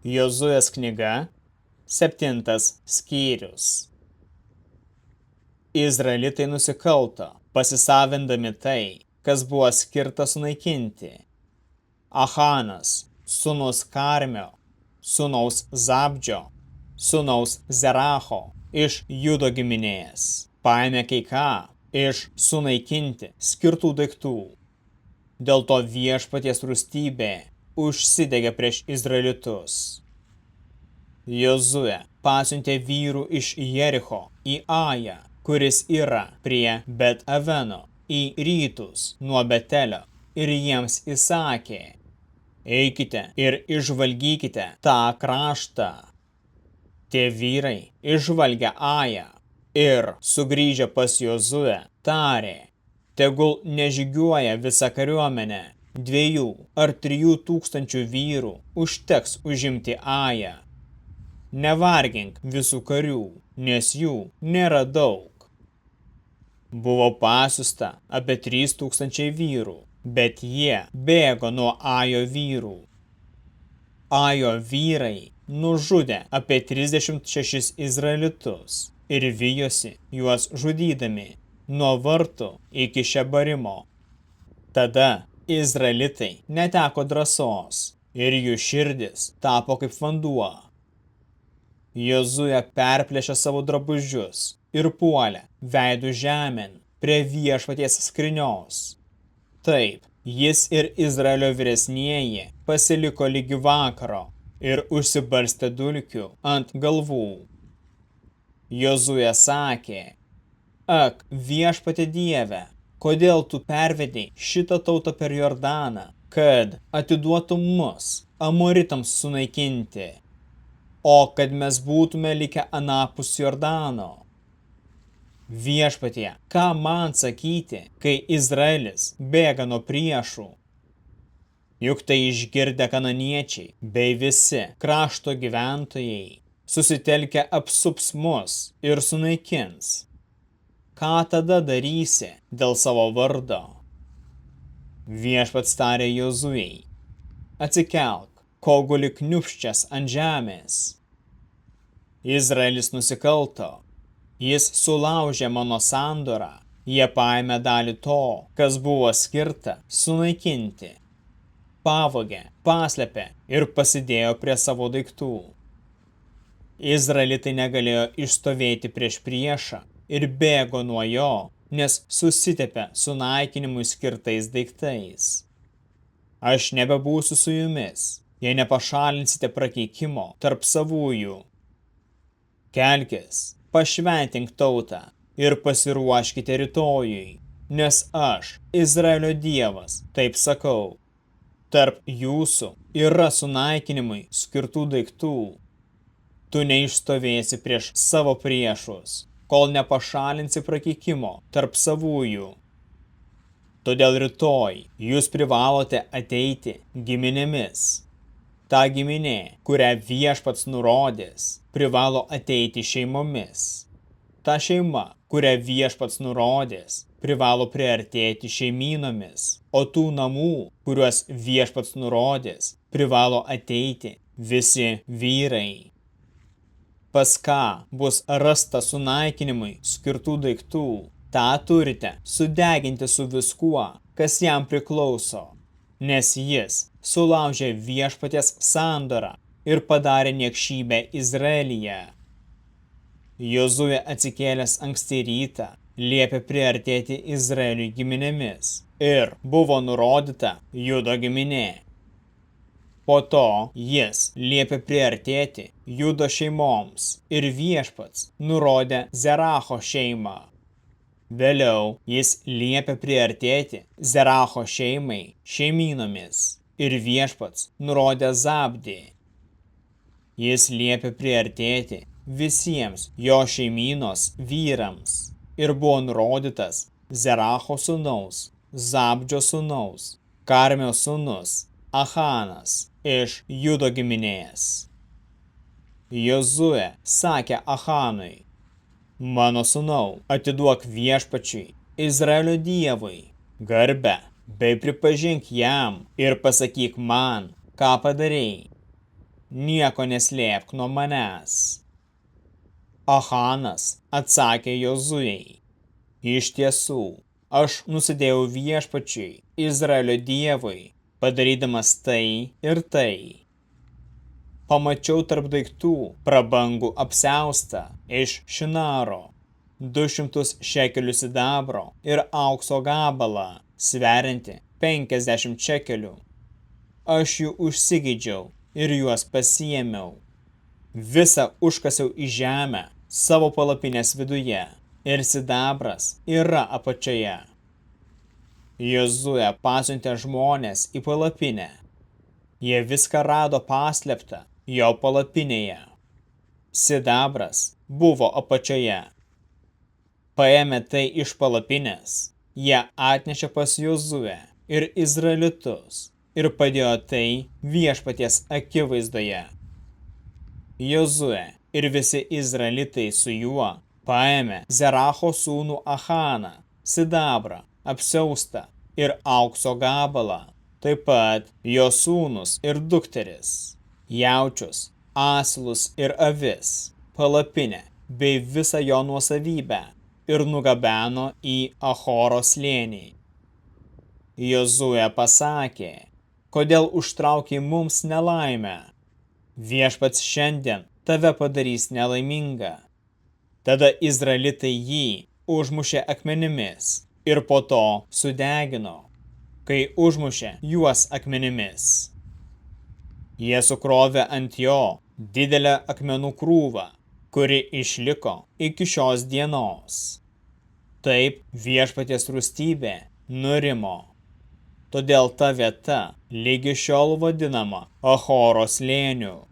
Jozuės knyga, 7 skyrius. Izraelitai nusikalto, pasisavindami tai, kas buvo skirta sunaikinti. Achanas, sūnus Karmio, sūnaus Zabdžio, sūnaus Zeracho iš Judo giminės, paėmė kai ką iš sunaikinti skirtų daiktų. Dėl to viešpaties rūstybė užsidegė prieš Izraelitus. Jozuė pasiuntė vyrų iš Jericho į Ają, kuris yra prie Bet Aveno, į rytus nuo Betelio, ir jiems įsakė: eikite ir išžvalgykite tą kraštą. Tie vyrai išžvalgė Ają ir, sugrįžę pas Jozuę, tarė: tegul nežygiuoja visa kariuomenė, 2 ar 3 tūkstančių vyrų užteks užimti Ają. Nevargink visų karių, nes jų nėra daug. Buvo pasiusta apie 3000 vyrų, bet jie bėgo nuo Ajo vyrų. Ajo vyrai nužudė apie 36 izraelitus ir vijosi juos žudydami nuo vartų iki Šebarimo. Tada izraelitai neteko drąsos ir jų širdis tapo kaip vanduo. Jozuė perplėšė savo drabužius ir puolė veidu žemėn prie viešpaties skrynios. Taip, jis ir Izraelio vyresnieji pasiliko ligi vakaro ir užsibarstė dulkių ant galvų. Jozuė sakė: ak, viešpatie Dieve, kodėl tu pervedei šitą tautą per Jordaną, kad atiduotum mus amoritams sunaikinti, o kad mes būtume likę anapus Jordano? Viešpatie, ką man sakyti, kai Izraelis bėga nuo priešų? Juk tai išgirdę kananiečiai bei visi krašto gyventojai susitelkę apsups mus ir sunaikins. Ką tada darysi dėl savo vardo? Viešpats tarė Jozuei: atsikelk, kol guli kniūbsčias ant žemės. Izraelis nusikalto, jis sulaužė mano sandorą, jie paėmė dalį to, kas buvo skirta sunaikinti, pavogė, paslėpė ir pasidėjo prie savo daiktų. Izraelitai negalėjo išstovėti prieš priešą ir bėgo nuo jo, nes susitepė sunaikinimui skirtais daiktais. Aš nebebūsiu su jumis, jei nepašalinsite prakeikimo tarp savųjų. Kelkis, pašventink tautą ir pasiruoškite rytojui, nes aš, Izraelio Dievas, taip sakau: tarp jūsų yra sunaikinimui skirtų daiktų. Tu neišstovėsi prieš savo priešus, kol nepašalinsi prakeikimo tarp savųjų. Todėl rytoj jūs privalote ateiti giminėmis. Ta giminė, kurią viešpats nurodys, privalo ateiti šeimomis. Ta šeima, kurią viešpats nurodys, privalo priartėti šeimynomis, o tų namų, kuriuos viešpats nurodys, privalo ateiti visi vyrai. Pas ką bus rasta sunaikinimui skirtų daiktų, tą turite sudeginti su viskuo, kas jam priklauso, nes jis sulaužė viešpaties sandorą ir padarė niekšybę Izraelyje. Jozuė atsikėlęs anksti rytą liepė priartėti Izraeliui giminėmis ir buvo nurodyta Judo giminė. Po to jis liepė priartėti Judo šeimoms ir viešpats nurodė Zeracho šeimą. Vėliau jis liepė priartėti Zeracho šeimai šeimynomis ir viešpats nurodė Zabdį. Jis liepė priartėti visiems jo šeimynos vyrams ir buvo nurodytas Zeracho sūnaus, Zabdžio sūnaus, Karmio sūnus Achanas iš Judo giminės. Jozuė sakė Achanui: mano sūnau, atiduok viešpačiui, Izraelio Dievui, garbę, bei pripažink jam ir pasakyk man, ką padarei. nieko neslėpk nuo manęs. Achanas atsakė Jozujai, iš tiesų, aš nusidėjau viešpačiui, Izraelio dievui, padarydamas tai ir tai. Pamačiau tarp daiktų prabangų apsiaustą iš Šinaro, 200 šekelių sidabro ir aukso gabalą, sveriantį 50 šekelių. Aš jų užsigeidžiau ir juos pasiėmiau. Visą užkasiau į žemę savo palapinės viduje ir sidabras yra apačioje. Jozuė pasiuntė žmonės į palapinę. Jie viską rado paslėptą jo palapinėje. Sidabras buvo apačioje. Paėmė tai iš palapinės, jie atnešė pas Jozuę ir Izraelitus ir padėjo tai viešpaties akivaizdoje. Jozuė ir visi Izraelitai su juo paėmė Zeracho sūnų Achaną, sidabrą, apsiaustą ir aukso gabalą, taip pat jo sūnus ir dukteris, jaučius, asilus ir avis, palapinę bei visą jo nuosavybę ir nugabeno į Achoro slėnį. Jozuė pasakė, kodėl užtraukiai mums nelaimę? Viešpats šiandien tave padarys nelaimingą. Tada Izraelitai jį užmušė akmenimis ir po to sudegino, kai užmušė juos akmenimis. Jie sukrovė ant jo didelę akmenų krūvą, kuri išliko iki šios dienos. Taip viešpaties rūstybė nurimo. Todėl ta vieta lygi šiol vadinama Achoro slėniu.